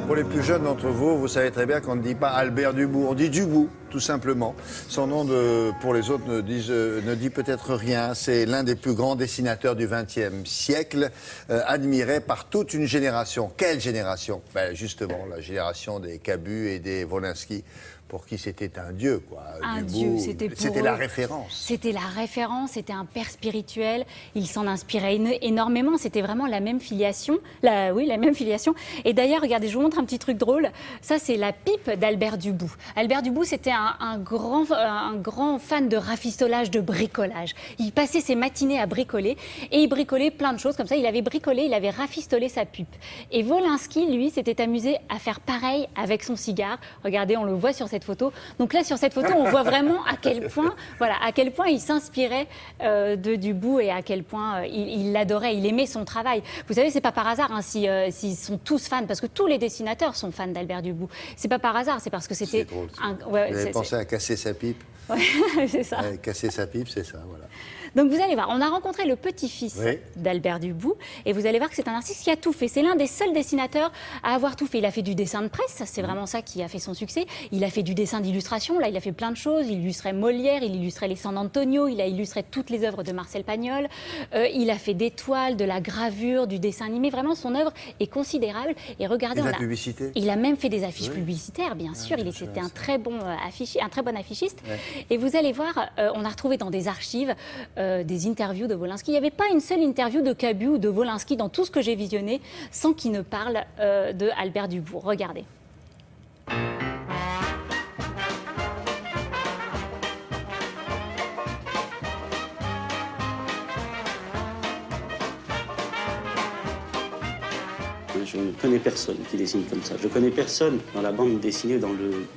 Pour les plus jeunes d'entre vous, vous savez très bien qu'on ne dit pas Albert Dubout, on dit Dubout, tout simplement. Son nom, pour les autres, ne dit peut-être rien. C'est l'un des plus grands dessinateurs du XXe siècle, admiré par toute une génération. Quelle génération? Ben, justement, la génération des Cabu et des Wolinski, pour qui c'était un dieu, quoi. Un Dubout, dieu, c'était la référence. C'était la référence, c'était un père spirituel. Il s'en inspirait énormément. C'était vraiment la même filiation. Oui, la même filiation. Et d'ailleurs, regardez, je vous montre un petit truc drôle. Ça, c'est la pipe d'Albert Dubout. Albert Dubout, c'était un grand fan de rafistolage, de bricolage. Il passait ses matinées à bricoler et il bricolait plein de choses comme ça. Il avait bricolé, il avait rafistolé sa pipe. Et Wolinski, lui, s'était amusé à faire pareil avec son cigare. Regardez, on le voit sur cette photo. Donc là, sur cette photo, on voit vraiment à quel point il s'inspirait de Dubout et à quel point il l'adorait, il aimait son travail. Vous savez, c'est pas par hasard hein, s'ils sont tous fans, parce que tous les dessinateurs sont fans d'Albert Dubout. C'est pas par hasard, c'est parce que c'était... Vous avez pensé à casser sa pipe? Ouais, c'est ça. Casser sa pipe, c'est ça, voilà. Donc vous allez voir, on a rencontré le petit-fils d'Albert Dubout et vous allez voir que c'est un artiste qui a tout fait. C'est l'un des seuls dessinateurs à avoir tout fait. Il a fait du dessin de presse, c'est vraiment ça qui a fait son succès. Il a fait du dessin d'illustration, là il a fait plein de choses. Il illustrait Molière, il illustrait les San Antonio, il a illustré toutes les œuvres de Marcel Pagnol. Il a fait des toiles, de la gravure, du dessin animé. Vraiment, son œuvre est considérable. Et regardez, la publicité. Il a même fait des affiches publicitaires, bien sûr. C'était un très bon affichiste. Ouais. Et vous allez voir, on a retrouvé dans des archives des interviews de Wolinski. Il n'y avait pas une seule interview de Cabu ou de Wolinski dans tout ce que j'ai visionné sans qu'il ne parle de Albert Dubout. Regardez. Je ne connais personne qui dessine comme ça. Je connais personne dans la bande dessinée, dans le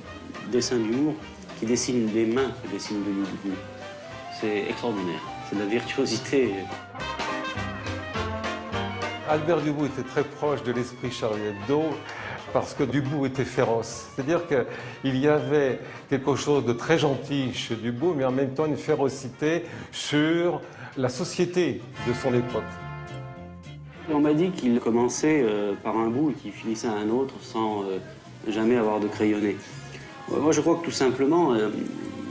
dessin d'humour, qui dessine des mains, qui dessine de Dubout. C'est extraordinaire. C'est de la virtuosité. Albert Dubout était très proche de l'esprit Charlie Hebdo parce que Dubout était féroce. C'est-à-dire qu'il y avait quelque chose de très gentil chez Dubout, mais en même temps une férocité sur la société de son époque. On m'a dit qu'il commençait par un bout et qu'il finissait à un autre sans jamais avoir de crayonné. Moi, je crois que tout simplement,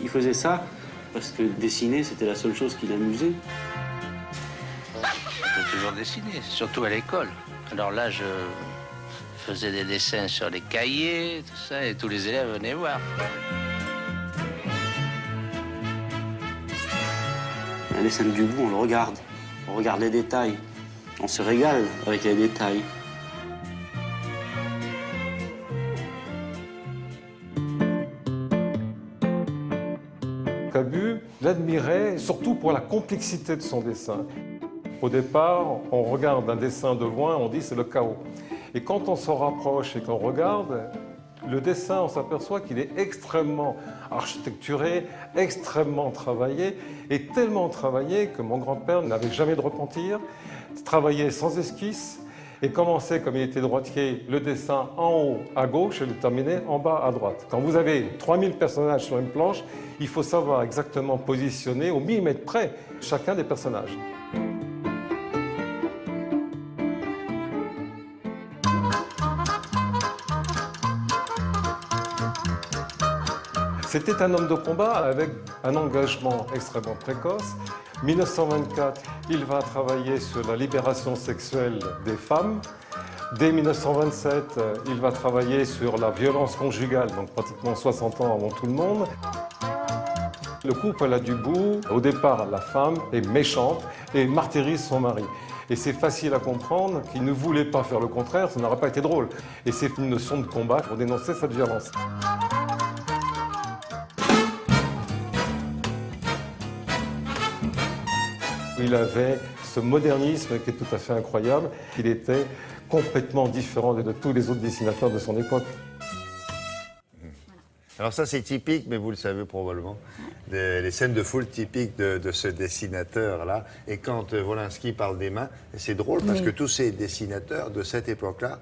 il faisait ça parce que dessiner, c'était la seule chose qui l'amusait. J'ai toujours dessiné, surtout à l'école. Alors là, je faisais des dessins sur les cahiers, tout ça, et tous les élèves venaient voir. Un dessin de Dubout, on le regarde. On regarde les détails. On se régale avec les détails. Cabu l'admirait surtout pour la complexité de son dessin. Au départ, on regarde un dessin de loin, on dit c'est le chaos. Et quand on s'en rapproche et qu'on regarde, le dessin, on s'aperçoit qu'il est extrêmement architecturé, extrêmement travaillé, et tellement travaillé que mon grand-père n'avait jamais de repentir, travaillait sans esquisse, et commençait, comme il était droitier, le dessin en haut à gauche et le terminait en bas à droite. Quand vous avez 3000 personnages sur une planche, il faut savoir exactement positionner au millimètre près chacun des personnages. C'était un homme de combat avec un engagement extrêmement précoce. 1924, il va travailler sur la libération sexuelle des femmes. Dès 1927, il va travailler sur la violence conjugale, donc pratiquement 60 ans avant tout le monde. Le couple a Dubout. Au départ, la femme est méchante et martyrise son mari. Et c'est facile à comprendre qu'il ne voulait pas faire le contraire, ça n'aurait pas été drôle. Et c'est une leçon de combat pour dénoncer cette violence. Il avait ce modernisme qui est tout à fait incroyable. Il était complètement différent de tous les autres dessinateurs de son époque. Alors ça c'est typique, mais vous le savez probablement, les scènes de foule typiques de ce dessinateur-là. Et quand Wolinski parle des mains, c'est drôle parce que tous ces dessinateurs de cette époque-là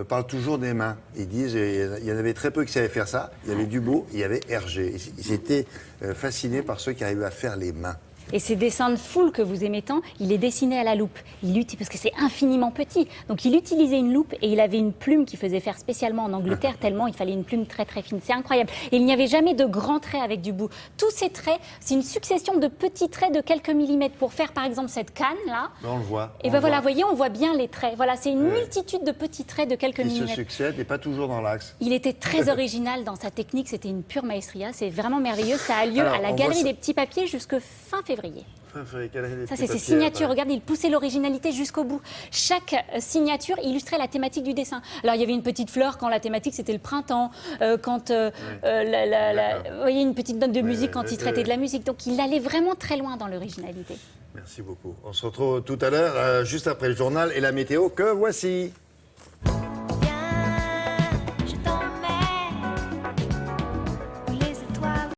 parlent toujours des mains. Ils disent, il y en avait très peu qui savaient faire ça. Il y avait Dubout, il y avait Hergé. Ils étaient fascinés par ceux qui arrivaient à faire les mains. Et ces dessins de foule que vous aimez tant, il les dessinait à la loupe. Parce que c'est infiniment petit. Donc il utilisait une loupe et il avait une plume qu'il faisait faire spécialement en Angleterre, tellement il fallait une plume très très fine. C'est incroyable. Et il n'y avait jamais de grands traits avec du bout. Tous ces traits, c'est une succession de petits traits de quelques millimètres. Pour faire par exemple cette canne là. On le voit. Et ben voilà, vous voyez, on voit bien les traits. Voilà, c'est une multitude de petits traits de quelques Qui se millimètres. succèdent et pas toujours dans l'axe. Il était très original dans sa technique, c'était une pure maestria, c'est vraiment merveilleux. Ça a lieu Alors, à la on Galerie voit ça. des Petits Papiers jusqu'à fin février. Ça, c'est ses ses signatures. Regardez, il poussait l'originalité jusqu'au bout. Chaque signature illustrait la thématique du dessin. Alors, il y avait une petite fleur quand la thématique, c'était le printemps. Quand, vous voyez, une petite note de musique quand il traitait de la musique. Donc, il allait vraiment très loin dans l'originalité. Merci beaucoup. On se retrouve tout à l'heure, juste après le journal et la météo que voici.